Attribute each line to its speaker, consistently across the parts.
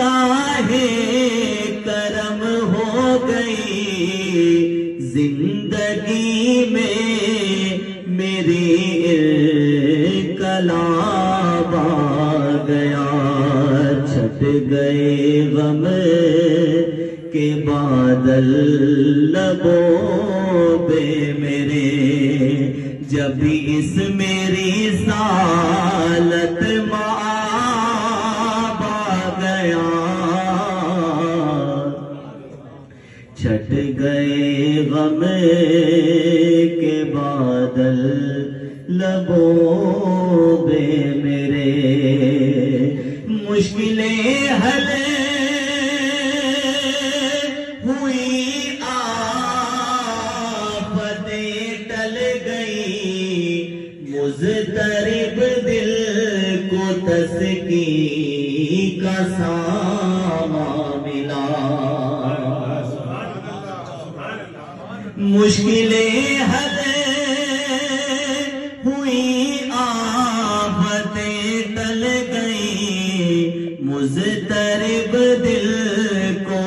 Speaker 1: نگاہ کرم ہو گئی زندگی میں میری انقلاب آ گیا چھٹ گئے غم کے بادل لبوں پہ میرے جب اس میری سالت مآب آ گیا چھٹ گئے غم کے بادل لبوں پہ میرے مشکلیں حل ہوئی آفتیں ٹل گئی مضطرب دل کو تسکین کا سامان ملا مشکلیں حل ہوئی آفتیں ٹل گئی مضطرب دل کو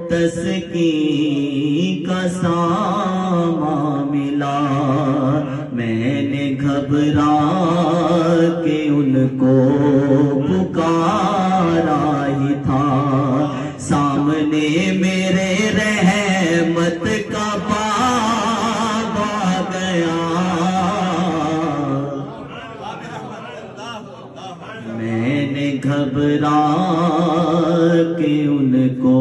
Speaker 1: تسکین کا سامان ملا میں نے گھبرا کے ان کو پکارا ہی تھا سامنے میرے رحمت کا باب آ گیا میں نے گھبرا کے ان کو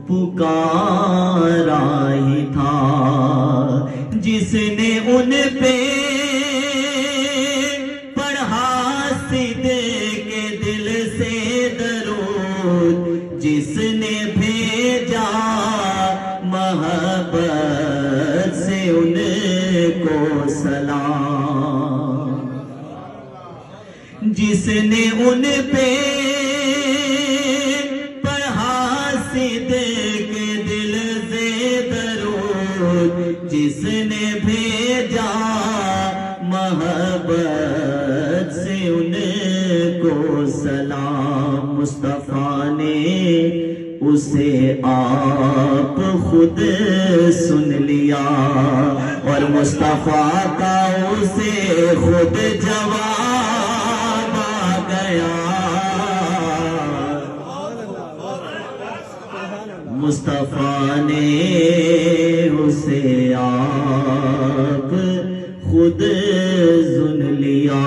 Speaker 1: پکارا ہی تھا جس نے ان پہ پڑھا صدق کے دل سے درود جس نے بھیجا محبت سے ان کو سلام جس نے ان پہ پڑھا صدق کے دل سے درود جس نے بھیجا محبت سے ان کو سلام مصطفیٰ نے اسے آپ خود سن لیا اور مصطفیٰ کا اسے خود جواب آ گیا مصطفیٰ نے اسے آپ خود سن لیا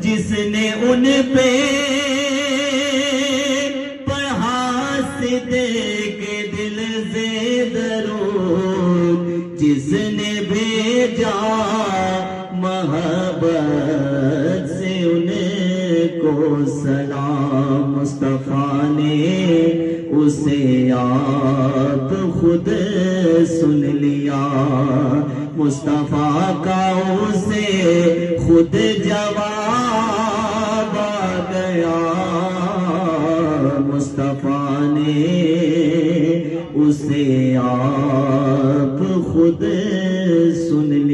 Speaker 1: جس نے ان پہ پڑھا صدق کے دل سے درود جس نے بھیجا محبت سے ان کو سلام مصطفیٰ نے اسے آپ خود سن لیا مصطفیٰ کا اسے خود جواب آ گیا مصطفیٰ نے اسے آپ خود سن لیا